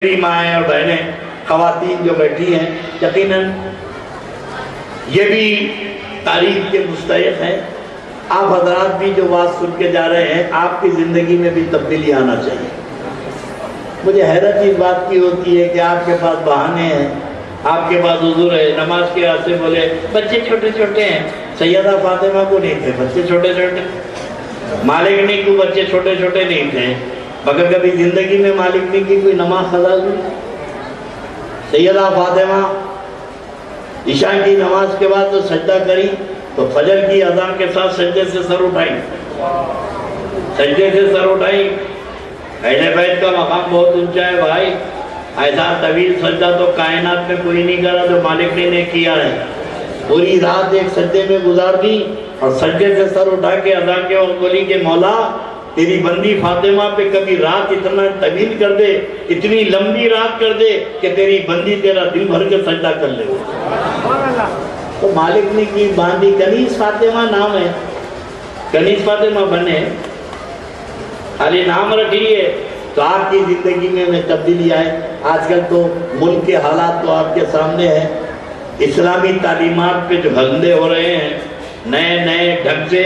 میری مائیں اور بہنیں خواتین جو بیٹھی ہیں یقیناً یہ بھی تعریف کے مستحق ہیں. آپ حضرات بھی جو بات سن کے جا رہے ہیں آپ کی زندگی میں بھی تبدیلی آنا چاہیے. مجھے حیرت اس بات کی ہوتی ہے کہ آپ کے پاس بہانے ہیں, آپ کے پاس حضور ہے, نماز کے واسطے بولے بچے چھوٹے چھوٹے ہیں. سیدہ فاطمہ کو نہیں تھے بچے چھوٹے چھوٹے, مالک کو بچے چھوٹے چھوٹے نہیں تھے, مگر کبھی زندگی میں مالک نے کی کوئی نماز قضا ہوئی. سیدہ فاطمہ عشاء کی نماز کے بعد تو سجدہ کری تو فجر کی اذان کے ساتھ سجدے سے سر اٹھائی, سجدے سے سر اٹھائی. اہل بیت کا مقام بہت اونچا ہے بھائی, ایسا طویل سجدہ تو کائنات میں کوئی نہیں کرا جو مالک نے کیا ہے. پوری رات ایک سجدے میں گزار دی اور سجدے سے سر اٹھا کے اذان کے وقت بولی کہ مولا تیری بندی فاطمہ پہ کبھی رات اتنا طویل کر دے, اتنی لمبی رات کر دے کہ تیری بندی تیرا دل بھر کے سجدہ کر لے. تو مالک نے کی باندھی, کنیز فاطمہ نام ہے, کنیز فاطمہ بنے, خالی نام رکھیے تو آپ کی زندگی میں تبدیلی آئے. آج کل تو ملک کے حالات تو آپ کے سامنے ہیں, اسلامی تعلیمات پہ جو دھندے ہو رہے ہیں, نئے نئے ڈھنگ سے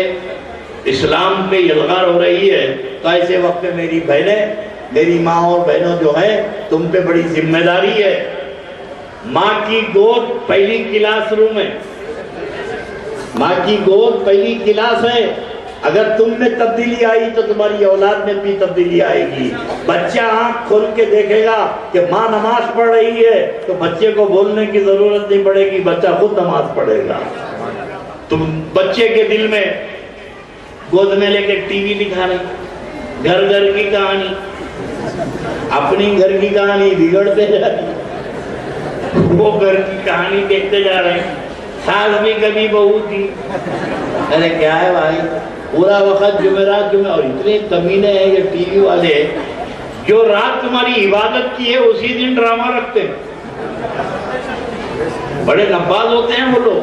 اسلام پہ یلغار ہو رہی ہے. تو ایسے وقت میں میری بہنیں, میری ماں اور بہنوں جو ہیں تم پہ بڑی ذمہ داری ہے. ماں کی گود پہلی کلاس روم ہے, ماں کی گود پہلی کلاس ہے. اگر تم میں تبدیلی آئی تو تمہاری اولاد میں بھی تبدیلی آئے گی. بچہ آنکھ کھول کے دیکھے گا کہ ماں نماز پڑھ رہی ہے تو بچے کو بولنے کی ضرورت نہیں پڑے گی, بچہ خود نماز پڑھے گا. تم بچے کے دل میں گود میں لے کے ٹی وی دکھا رہے, گھر گھر کی کہانی, اپنی گھر کی کہانی بگڑتے جا رہی, وہ گھر کی کہانی دیکھتے جا رہے ہیں. ساس بھی کبھی بہو تھی. ارے کیا ہے بھائی, پورا وقت جمعرات اور اتنے کمینے ہیں یہ ٹی وی والے, جو رات تمہاری عبادت کی ہے اسی دن ڈرامہ رکھتے ہیں. بڑے نباز ہوتے ہیں وہ لوگ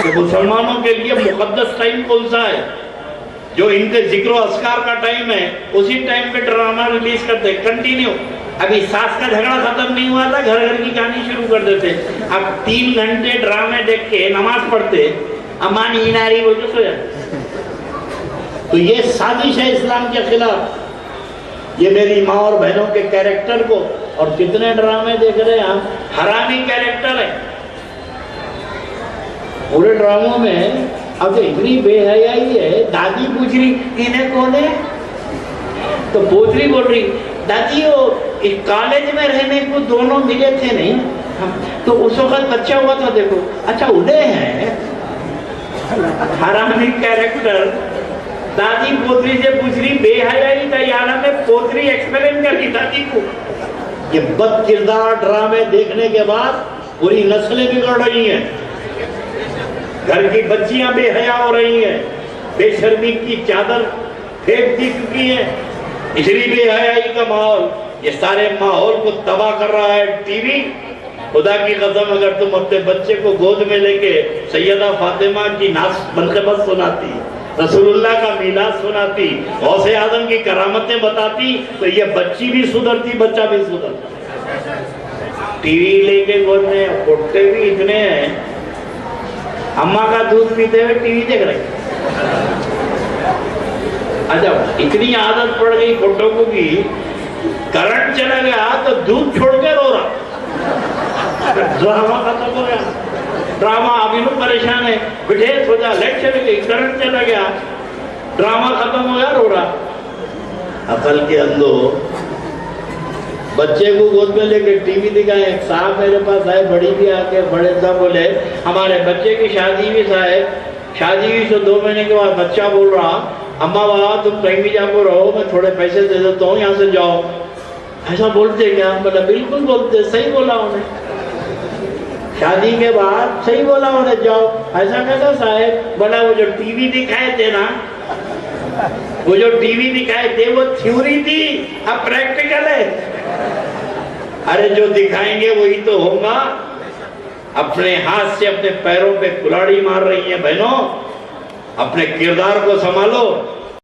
کہ مسلمانوں کے لیے مقدس ٹائم کون سا ہے, جو ان کے ذکر و اذکار کا ٹائم ہے اسی ٹائم پہ ڈرامہ ریلیز کرتے کنٹینیو. ابھی ساس کا جھگڑا ختم نہیں ہوا تھا, گھر گھر کی کہانی شروع کر دیتے. اب 3 گھنٹے ڈرامے دیکھ کے نماز پڑھتے, اما نیند آ رہی بول کے سو جاتے. تو یہ سازش ہے اسلام کے خلاف. یہ میری ماں اور بہنوں کے کیریکٹر کو, اور کتنے ڈرامے دیکھ رہے ہیں ہم, حرامی کیریکٹر ہے پورے ڈراموں میں. اب تو اتنی بے حیائی ہے, دادی پوچھ رہی انہیں کون ہے, تو پوتری بول رہی دادی وہ کالج میں رہنے کو دونوں ملے تھے نہیں, تو اس وقت بچہ ہوا تھا دیکھو. اچھا انہیں ہے حرامی کیریکٹر. دادی پوتری سے پوچھ رہی, بے حیائی کا یہ عالم ہے, پوتری ایکسپلین کر رہی دادی کو. یہ بد کردار ڈرامے دیکھنے کے بعد پوری نسلیں بگڑ رہی ہیں, گھر کی بچیاں بے حیا ہو رہی ہیں, بے شرمی کی چادر پھینک دی چکی ہیں. اسری بے حیائی کا ماحول, یہ سارے ماحول کو تباہ کر رہا ہے ٹی وی. خدا کی قسم اگر تم اپنے بچے کو گود میں لے کے سیدہ فاطمہ کی منقبت سناتی, رسول اللہ کا میلاد سناتی, غوث اعظم کی کرامتیں بتاتی, تو یہ بچی بھی سدھرتی, بچہ بھی سدھرتا. ٹی وی لے کے گود میں اٹھتے بھی اتنے ہیں, اماں کا دودھ پیتے ہوئے ٹی وی دیکھ رہے. اچھا اتنی عادت پڑ گئی فوٹو کو بھی, کرنٹ چلا گیا تو دودھ چھوڑ کے رو رہا, ڈرامہ ختم ہو گیا. ڈرامہ ابھی لوگ پریشان ہے, بٹھے سو جا, لائٹ چلی گئی, کرنٹ چلا گیا, ڈرامہ ختم ہو گیا, رو رہا. عقل کے اندھو, بچے کو گود میں لے کے ٹی وی دکھائے. ایک صاحب میرے پاس آئے, بڑی بھی آ کے بڑے صاحب بولے ہمارے بچے کی شادی بھی صاحب, شادی بھی 2 مہینے کے بعد بچہ بول رہا اماں بابا تم کہیں بھی جا کو رہو, میں تھوڑے پیسے دے دیتا ہوں, یہاں سے جاؤ. ایسا بولتے کیا؟ بولا بالکل بولتے, صحیح بولا انہیں, شادی کے بعد صحیح بولا انہیں, جاؤ. ایسا کہتا صاحب؟ بولا وہ جو ٹی وی دکھائے تھے نا, وہ جو ٹی وی دکھائے تھے وہ تھیوری تھی, اب پریکٹیکل ہے. ارے جو دکھائیں گے وہی تو ہوگا. اپنے ہاتھ سے اپنے پیروں پہ کلاڑی مار رہی ہیں بہنوں, اپنے کردار کو سنبھالو.